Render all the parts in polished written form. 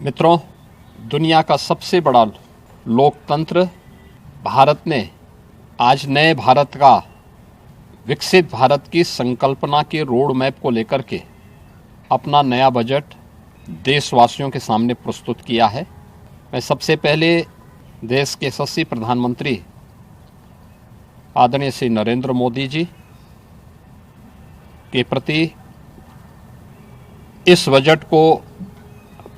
मित्रों, दुनिया का सबसे बड़ा लोकतंत्र भारत ने आज नए भारत का, विकसित भारत की संकल्पना के रोड मैप को लेकर के अपना नया बजट देशवासियों के सामने प्रस्तुत किया है। मैं सबसे पहले देश के यशस्वी प्रधानमंत्री आदरणीय श्री नरेंद्र मोदी जी के प्रति इस बजट को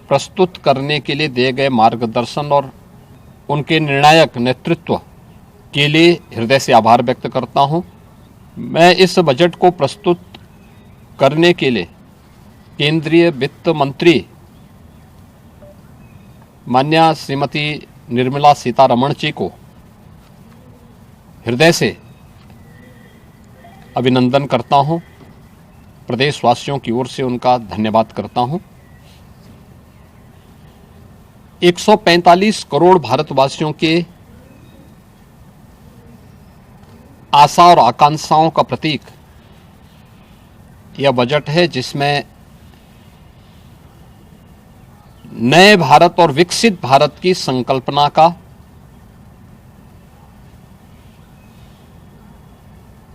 प्रस्तुत करने के लिए दिए गए मार्गदर्शन और उनके निर्णायक नेतृत्व के लिए हृदय से आभार व्यक्त करता हूं। मैं इस बजट को प्रस्तुत करने के लिए केंद्रीय वित्त मंत्री माननीय श्रीमती निर्मला सीतारमण जी को हृदय से अभिनंदन करता हूं, प्रदेशवासियों की ओर से उनका धन्यवाद करता हूं। 145 करोड़ भारतवासियों के आशा और आकांक्षाओं का प्रतीक यह बजट है, जिसमें नए भारत और विकसित भारत की संकल्पना का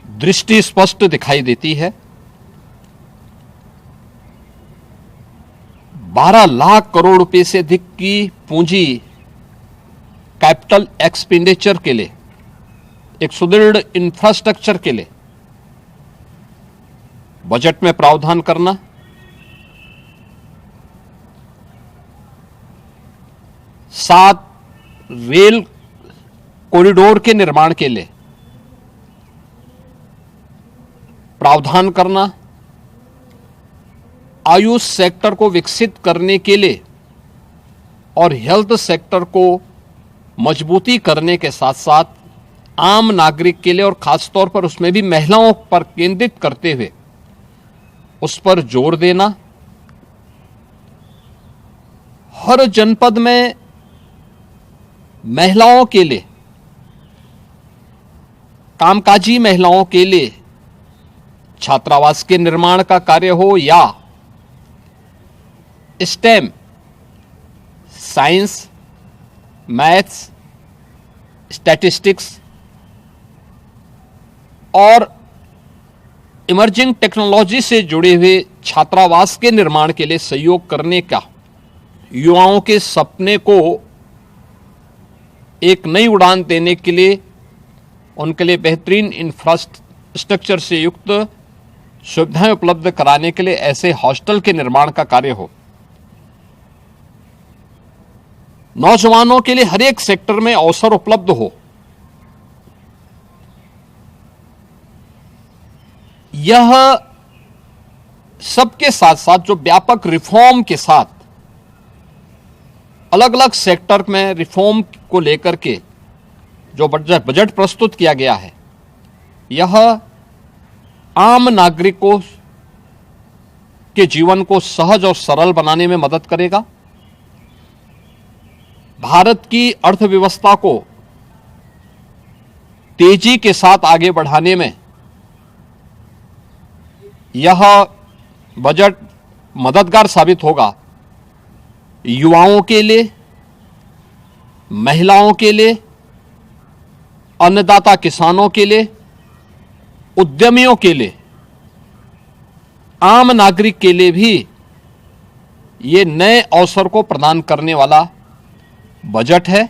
दृष्टि स्पष्ट दिखाई देती है। 12 लाख करोड़ रुपए से अधिक की पूंजी कैपिटल एक्सपेंडिचर के लिए, एक सुदृढ़ इंफ्रास्ट्रक्चर के लिए बजट में प्रावधान करना, सात रेल कॉरिडोर के निर्माण के लिए प्रावधान करना, आयुष सेक्टर को विकसित करने के लिए और हेल्थ सेक्टर को मजबूती करने के साथ साथ आम नागरिक के लिए और खास तौर पर उसमें भी महिलाओं पर केंद्रित करते हुए उस पर जोर देना, हर जनपद में महिलाओं के लिए, कामकाजी महिलाओं के लिए छात्रावास के निर्माण का कार्य हो या स्टेम, साइंस, मैथ्स, स्टैटिस्टिक्स और इमर्जिंग टेक्नोलॉजी से जुड़े हुए छात्रावास के निर्माण के लिए सहयोग करने का, युवाओं के सपने को एक नई उड़ान देने के लिए उनके लिए बेहतरीन इंफ्रास्ट्रक्चर से युक्त सुविधाएं उपलब्ध कराने के लिए ऐसे हॉस्टल के निर्माण का कार्य हो, नौजवानों के लिए हर एक सेक्टर में अवसर उपलब्ध हो, यह सबके साथ साथ जो व्यापक रिफॉर्म के साथ अलग अलग सेक्टर में रिफॉर्म को लेकर के जो बजट प्रस्तुत किया गया है, यह आम नागरिकों के जीवन को सहज और सरल बनाने में मदद करेगा। भारत की अर्थव्यवस्था को तेजी के साथ आगे बढ़ाने में यह बजट मददगार साबित होगा। युवाओं के लिए, महिलाओं के लिए, अन्नदाता किसानों के लिए, उद्यमियों के लिए, आम नागरिक के लिए भी ये नए अवसर को प्रदान करने वाला बजट है।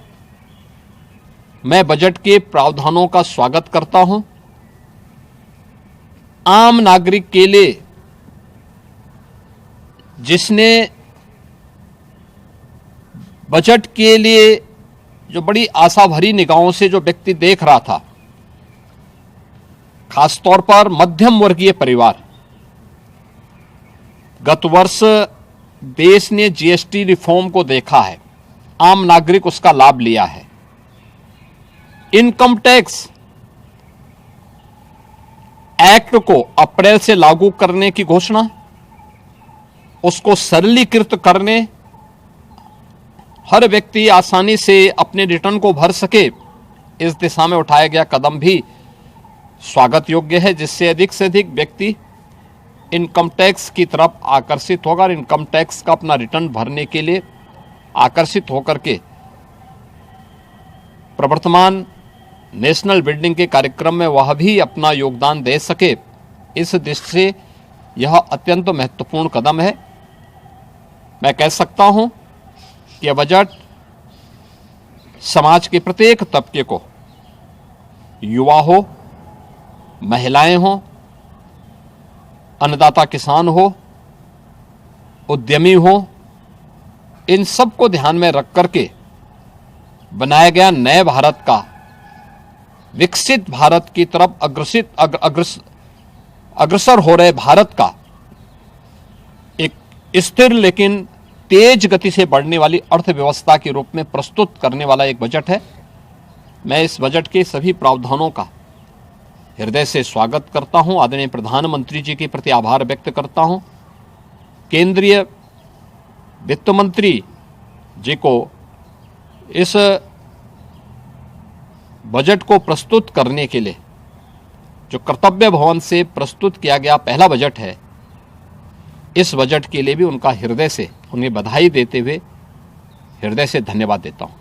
मैं बजट के प्रावधानों का स्वागत करता हूं। आम नागरिक के लिए, जिसने बजट के लिए जो बड़ी आशा भरी निगाहों से जो व्यक्ति देख रहा था, खासतौर पर मध्यम वर्गीय परिवार, गत वर्ष देश ने जीएसटी रिफॉर्म को देखा है, आम नागरिक उसका लाभ लिया है। इनकम टैक्स एक्ट को अप्रैल से लागू करने की घोषणा, उसको सरलीकृत करने, हर व्यक्ति आसानी से अपने रिटर्न को भर सके, इस दिशा में उठाया गया कदम भी स्वागत योग्य है, जिससे अधिक से अधिक व्यक्ति इनकम टैक्स की तरफ आकर्षित होगा और इनकम टैक्स का अपना रिटर्न भरने के लिए आकर्षित होकर के प्रवर्तमान नेशनल बिल्डिंग के कार्यक्रम में वह भी अपना योगदान दे सके, इस दृष्टि से यह अत्यंत महत्वपूर्ण कदम है। मैं कह सकता हूं कि यह बजट समाज के प्रत्येक तबके को, युवा हो, महिलाएं हो, अन्नदाता किसान हो, उद्यमी हो, इन सब को ध्यान में रख करके बनाया गया नए भारत का, विकसित भारत की तरफ अग्रसर हो रहे भारत का एक स्थिर लेकिन तेज गति से बढ़ने वाली अर्थव्यवस्था के रूप में प्रस्तुत करने वाला एक बजट है। मैं इस बजट के सभी प्रावधानों का हृदय से स्वागत करता हूं। आदरणीय प्रधानमंत्री जी के प्रति आभार व्यक्त करता हूं। केंद्रीय वित्त मंत्री जी को इस बजट को प्रस्तुत करने के लिए, जो कर्तव्य भवन से प्रस्तुत किया गया पहला बजट है, इस बजट के लिए भी उनका हृदय से उन्हें बधाई देते हुए हृदय से धन्यवाद देता हूं।